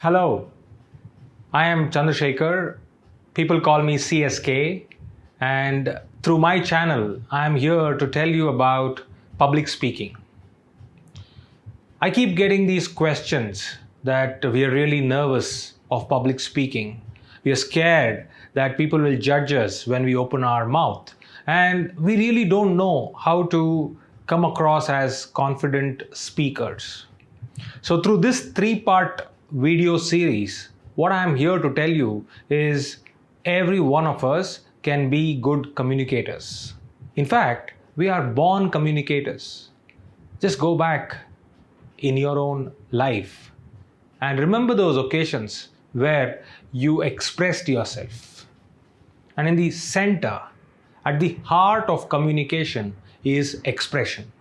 Hello, I am Chandrasekhar. People call me CSK, and through my channel, I am here to tell you about public speaking. I keep getting these questions that we are really nervous of public speaking. We are scared that people will judge us when we open our mouth, and we really don't know how to come across as confident speakers. So, through this three-part video series, what I am here to tell you is every one of us can be good communicators. In fact, we are born communicators. Just go back in your own life and remember those occasions where you expressed yourself. And in the center, at the heart of communication is expression.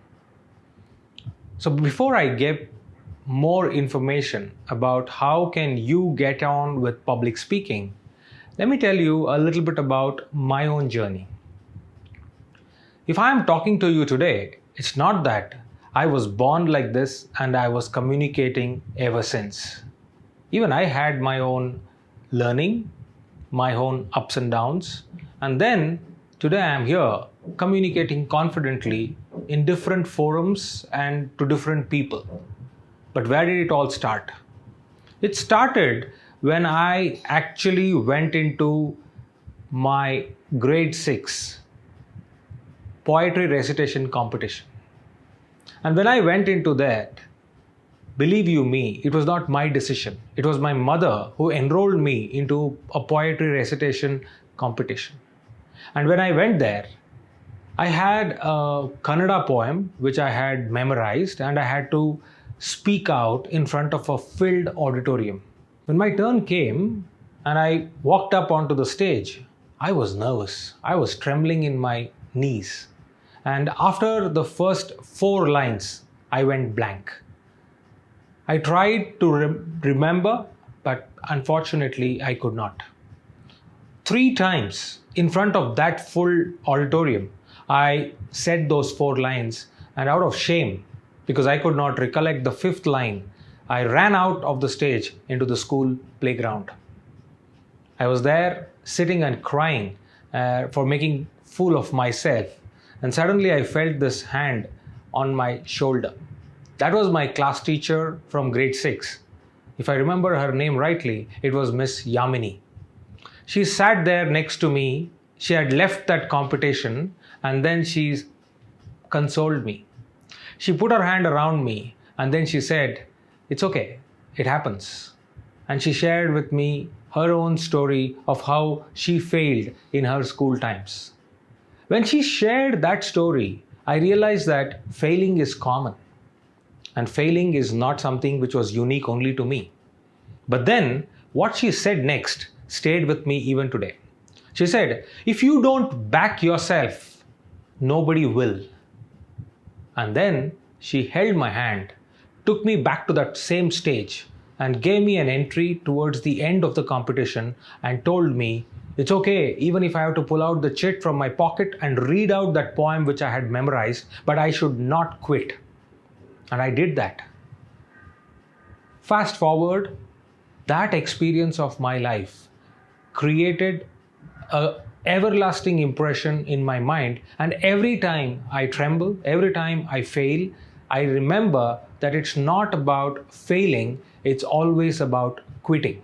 So before I give more information about how can you get on with public speaking, let me tell you a little bit about my own journey. If I am talking to you today, it's not that I was born like this and I was communicating ever since. Even I had my own learning, my own ups and downs, and then today I am here communicating confidently in different forums and to different people. But where did it all start? It started when I actually went into my grade 6 poetry recitation competition. And when I went into that, believe you me, it was not my decision. It was my mother who enrolled me into a poetry recitation competition. And when I went there, I had a Kannada poem which I had memorized and I had to speak out in front of a filled auditorium. When my turn came and I walked up onto the stage, I was nervous. I was trembling in my knees. And after the first 4 lines, I went blank. I tried to remember, but unfortunately, I could not. 3 times in front of that full auditorium, I said those 4 lines, and out of shame, because I could not recollect the 5th line, I ran out of the stage into the school playground. I was there sitting and crying for making fool of myself, and suddenly I felt this hand on my shoulder. That was my class teacher from grade 6. If I remember her name rightly, it was Miss Yamini. She sat there next to me. She had left that competition and then she consoled me. She put her hand around me and then she said, "It's okay, it happens." And she shared with me her own story of how she failed in her school times. When she shared that story, I realized that failing is common. And failing is not something which was unique only to me. But then what she said next stayed with me even today. She said, "If you don't back yourself, nobody will." And then she held my hand, took me back to that same stage, and gave me an entry towards the end of the competition and told me, "It's okay, even if I have to pull out the chit from my pocket and read out that poem which I had memorized, but I should not quit." And I did that. Fast forward, that experience of my life created an everlasting impression in my mind, and every time I tremble, every time I fail, I remember that it's not about failing, it's always about quitting.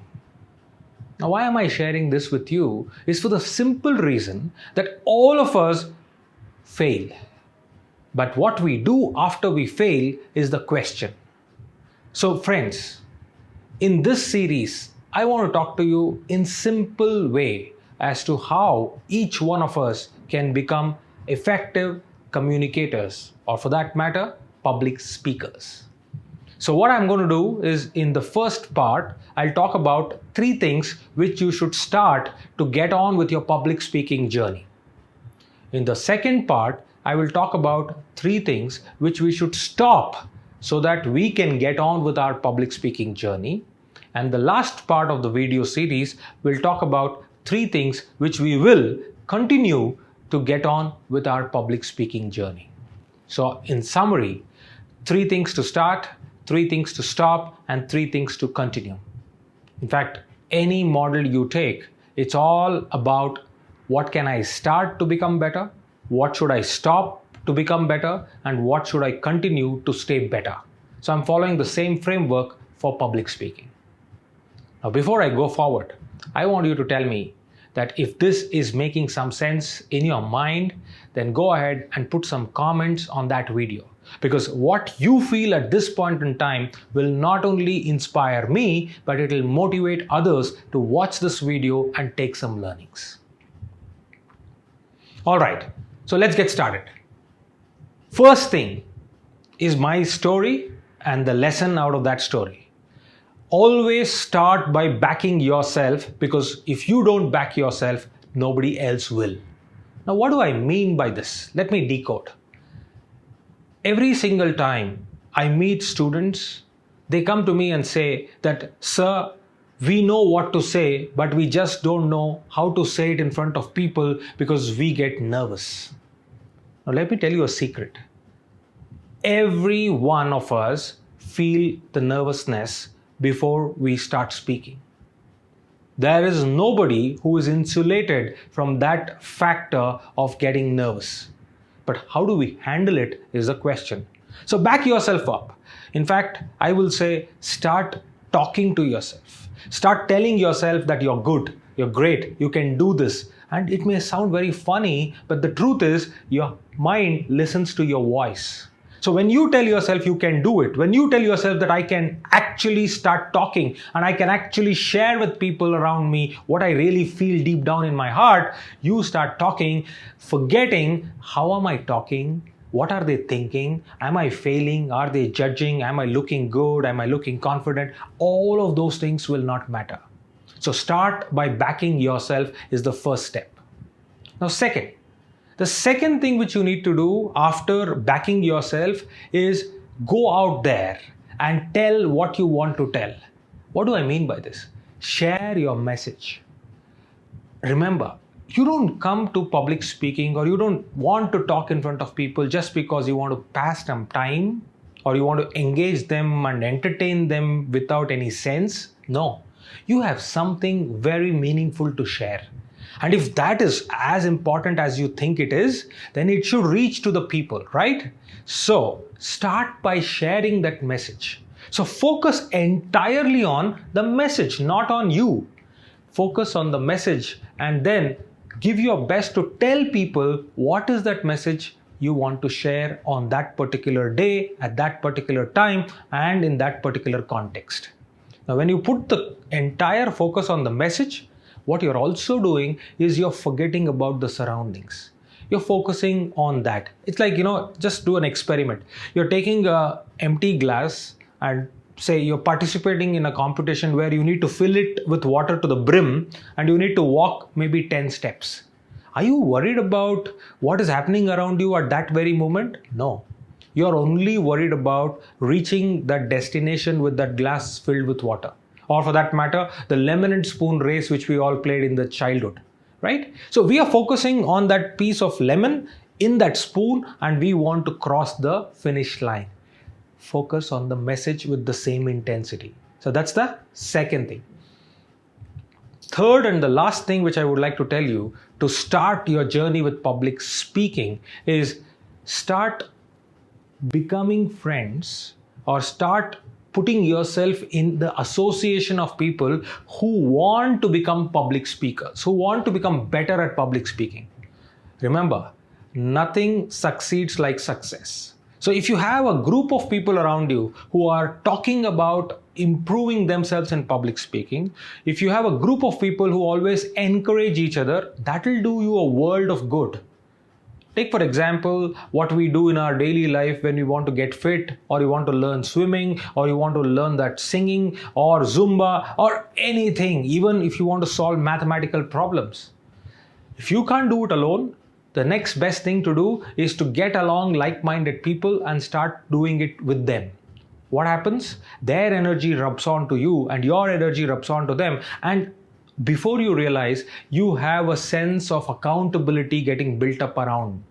Now, why am I sharing this with you? Is for the simple reason that all of us fail. But what we do after we fail is the question. So friends, in this series, I want to talk to you in simple way as to how each one of us can become effective communicators, or for that matter, public speakers. So what I'm going to do is, in the first part, I'll talk about 3 things which you should start to get on with your public speaking journey. In the second part, I will talk about 3 things which we should stop so that we can get on with our public speaking journey. And the last part of the video series will talk about 3 things which we will continue to get on with our public speaking journey. So in summary, 3 things to start, 3 things to stop, and 3 things to continue. In fact, any model you take, it's all about what can I start to become better, what should I stop to become better, and what should I continue to stay better. So I'm following the same framework for public speaking. Now, before I go forward, I want you to tell me that if this is making some sense in your mind, then go ahead and put some comments on that video. Because what you feel at this point in time will not only inspire me, but it will motivate others to watch this video and take some learnings. All right, so let's get started. First thing is my story and the lesson out of that story. Always start by backing yourself, because if you don't back yourself, nobody else will. Now, what do I mean by this? Let me decode. Every single time I meet students, they come to me and say that, "Sir, we know what to say, but we just don't know how to say it in front of people because we get nervous." Now, let me tell you a secret. Every one of us feel the nervousness before we start speaking. There is nobody who is insulated from that factor of getting nervous. But how do we handle it is the question. So back yourself up. In fact, I will say start talking to yourself. Start telling yourself that you're good, you're great, you can do this. And it may sound very funny, but the truth is your mind listens to your voice. So when you tell yourself you can do it, when you tell yourself that I can actually start talking and I can actually share with people around me what I really feel deep down in my heart, you start talking, forgetting how am I talking, what are they thinking, am I failing, are they judging, am I looking good, am I looking confident? All of those things will not matter. So start by backing yourself is the first step. Now, the second thing which you need to do after backing yourself is go out there and tell what you want to tell. What do I mean by this? Share your message. Remember, you don't come to public speaking or you don't want to talk in front of people just because you want to pass some time or you want to engage them and entertain them without any sense. No, you have something very meaningful to share. And if that is as important as you think it is, then it should reach to the people, right? So start by sharing that message. So focus entirely on the message, not on you. Focus on the message and then give your best to tell people what is that message you want to share on that particular day, at that particular time, and in that particular context. Now, when you put the entire focus on the message, what you're also doing is you're forgetting about the surroundings. You're focusing on that. It's like, just do an experiment. You're taking an empty glass and say you're participating in a competition where you need to fill it with water to the brim and you need to walk maybe 10 steps. Are you worried about what is happening around you at that very moment? No. You're only worried about reaching that destination with that glass filled with water. Or for that matter, the lemon and spoon race which we all played in the childhood, right? So we are focusing on that piece of lemon in that spoon and we want to cross the finish line. Focus on the message with the same intensity. So that's the second thing. Third and the last thing which I would like to tell you to start your journey with public speaking is start becoming friends or start putting yourself in the association of people who want to become public speakers, who want to become better at public speaking. Remember, nothing succeeds like success. So if you have a group of people around you who are talking about improving themselves in public speaking, if you have a group of people who always encourage each other, that will do you a world of good. Take for example what we do in our daily life when we want to get fit or you want to learn swimming or you want to learn that singing or Zumba or anything, even if you want to solve mathematical problems. If you can't do it alone, the next best thing to do is to get along like-minded people and start doing it with them. What happens? Their energy rubs on to you and your energy rubs on to them, and before you realize, you have a sense of accountability getting built up around.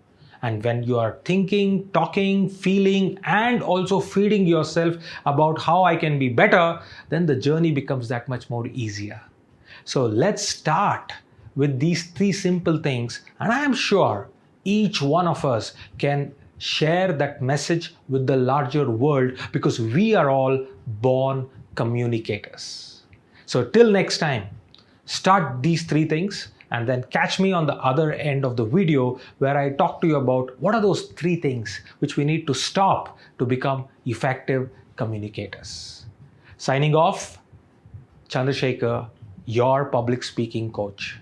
And when you are thinking, talking, feeling, and also feeding yourself about how I can be better, then the journey becomes that much more easier. So let's start with these three simple things, and I am sure each one of us can share that message with the larger world, because we are all born communicators. So till next time, start these three things and then catch me on the other end of the video where I talk to you about what are those three things which we need to stop to become effective communicators. Signing off, Chandrasekhar, your public speaking coach.